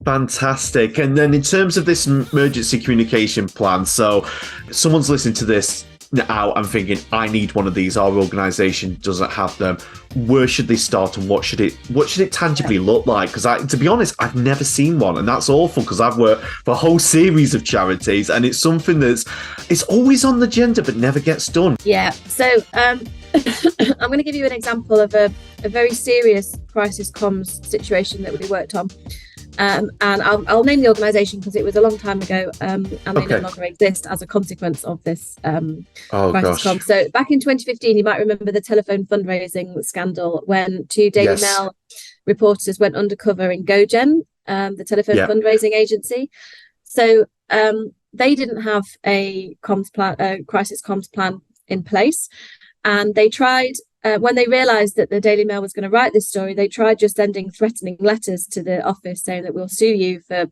Fantastic. And then in terms of this emergency communication plan, so someone's listening to this now and thinking, I need one of these, our organisation doesn't have them. Where should they start, and what should it tangibly look like? Because to be honest, I've never seen one, and that's awful, because I've worked for a whole series of charities, and it's something it's always on the agenda but never gets done. Yeah. So I'm going to give you an example of a very serious crisis comms situation that we worked on. And I'll name the organisation because it was a long time ago, and they no longer exist as a consequence of this crisis comms. So back in 2015, you might remember the telephone fundraising scandal when two Daily Mail reporters went undercover in GoGen, the telephone fundraising agency. So they didn't have a crisis comms plan in place, and they tried. When they realised that the Daily Mail was going to write this story, they tried just sending threatening letters to the office saying that we'll sue you for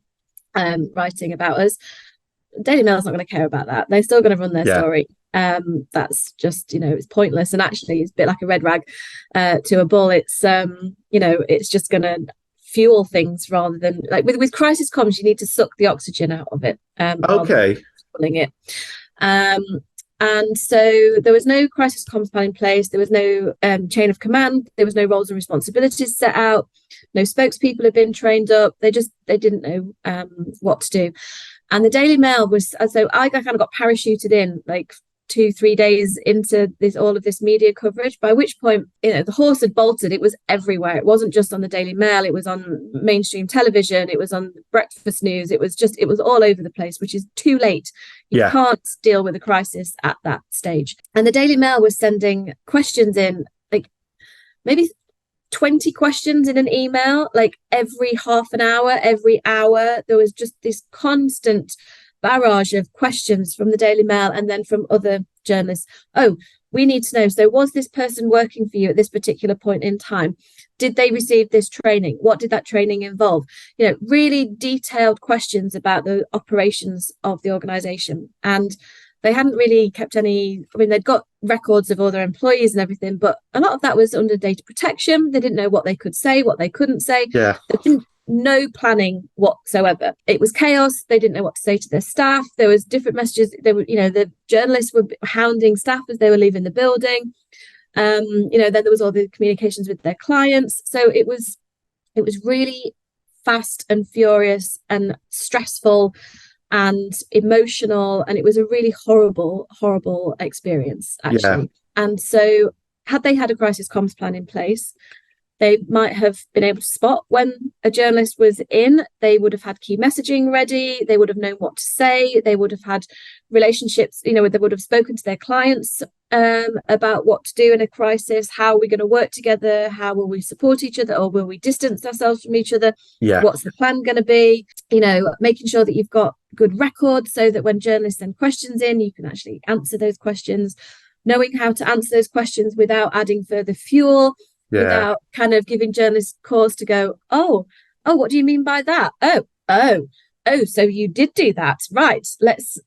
writing about us. Daily Mail's not going to care about that. They're still going to run their story. That's just, it's pointless. And actually, it's a bit like a red rag to a bull. It's, it's just going to fuel things rather than, like with crisis comms, you need to suck the oxygen out of it. Pulling it. And so there was no crisis comms plan in place. There was no chain of command. There was no roles and responsibilities set out. No spokespeople had been trained up. They didn't know what to do. And the Daily Mail was, so I kind of got parachuted in like 2-3 days into all of this media coverage, by which point, the horse had bolted. It was everywhere. It wasn't just on the Daily Mail. It was on mainstream television. It was on breakfast news. It was all over the place, which is too late. You can't deal with a crisis at that stage. And the Daily Mail was sending questions in, like maybe 20 questions in an email, like every half an hour, every hour. There was just this constant barrage of questions from the Daily Mail and then from other journalists. Oh, we need to know, so was this person working for you at this particular point in time? Did they receive this training? What did that training involve? Really detailed questions about the operations of the organisation. And they hadn't really kept any, they'd got records of all their employees and everything, but a lot of that was under data protection. They didn't know what they could say, what they couldn't say. They didn't no planning whatsoever. It was chaos. They didn't know what to say to their staff. There was different messages. They were, the journalists were hounding staff as they were leaving the building. Then there was all the communications with their clients. So it was really fast and furious and stressful and emotional, and it was a really horrible experience, actually. And so had they had a crisis comms plan in place, they might have been able to spot when a journalist was in. They would have had key messaging ready. They would have known what to say. They would have had relationships, they would have spoken to their clients about what to do in a crisis. How are we going to work together? How will we support each other, or will we distance ourselves from each other? What's the plan going to be? Making sure that you've got good records so that when journalists send questions in, you can actually answer those questions. Knowing how to answer those questions without adding further fuel. Without kind of giving journalists cause to go, oh, what do you mean by that? Oh, so you did do that, right? Let's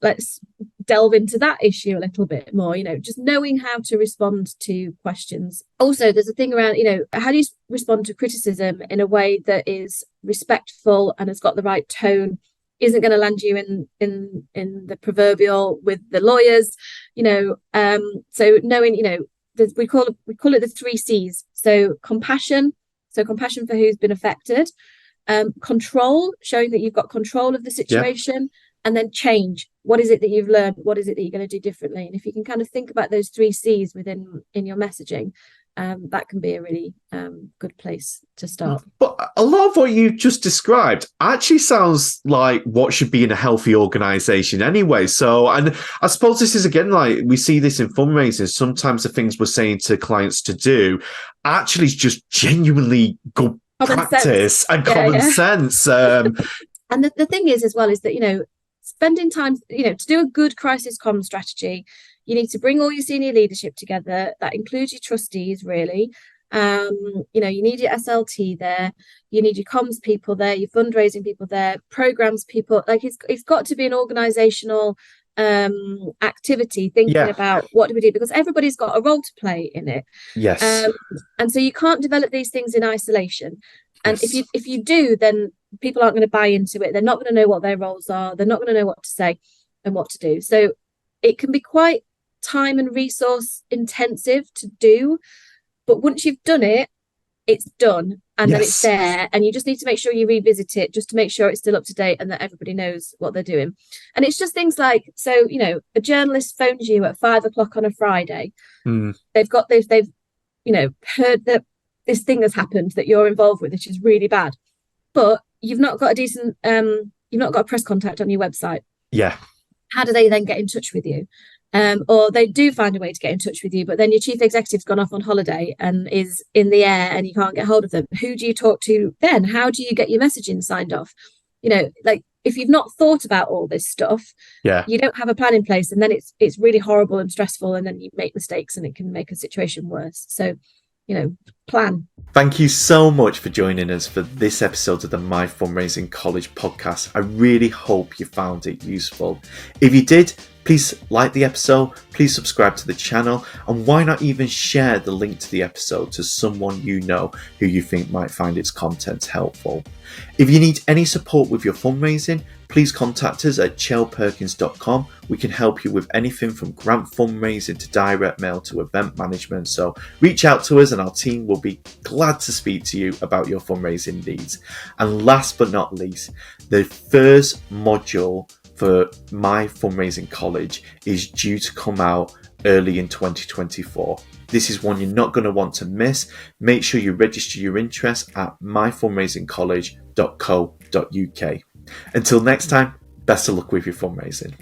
delve into that issue a little bit more. Just knowing how to respond to questions. Also, there's a thing around, how do you respond to criticism in a way that is respectful and has got the right tone, isn't going to land you in the proverbial with the lawyers, so knowing, we call it the 3 C's. So compassion for who's been affected, control, showing that you've got control of the situation, and then change. What is it that you've learned? What is it that you're going to do differently? And if you can kind of think about those 3 C's in your messaging, that can be a really good place to start. But a lot of what you've just described actually sounds like what should be in a healthy organisation anyway. So, and I suppose this is, again, like we see this in fundraising. Sometimes the things we're saying to clients to do actually is just genuinely good practice and common sense. And the thing is, as well, is that, spending time, to do a good crisis comm strategy, you need to bring all your senior leadership together. That includes your trustees, really. You need your SLT there. You need your comms people there, your fundraising people there, programs people. Like it's got to be an organizational activity, thinking about what do we do, because everybody's got a role to play in it. And so you can't develop these things in isolation. And if you do, then people aren't going to buy into it. They're not going to know what their roles are. They're not going to know what to say and what to do. So it can be quite time and resource intensive to do. But once you've done it, it's done. And then it's there. And you just need to make sure you revisit it just to make sure it's still up to date and that everybody knows what they're doing. And it's just things like, so, a journalist phones you at 5 o'clock on a Friday. They've heard that this thing has happened that you're involved with, which is really bad, but you've not got a press contact on your website. Yeah. How do they then get in touch with you? Or they do find a way to get in touch with you, but then your chief executive's gone off on holiday and is in the air and you can't get hold of them. Who do you talk to then? How do you get your messaging signed off? If you've not thought about all this stuff, you don't have a plan in place, and then it's really horrible and stressful, and then you make mistakes and it can make a situation worse. So, plan. Thank you so much for joining us for this episode of the My Fundraising College podcast. I really hope you found it useful. If you did, please like the episode, please subscribe to the channel, and why not even share the link to the episode to someone you know who you think might find its content helpful. If you need any support with your fundraising, please contact us at chelperkins.com. We can help you with anything from grant fundraising to direct mail to event management. So reach out to us and our team will be glad to speak to you about your fundraising needs. And last but not least, the first module for My Fundraising College is due to come out early in 2024. This is one you're not going to want to miss. Make sure you register your interest at myfundraisingcollege.co.uk. Until next time, best of luck with your fundraising.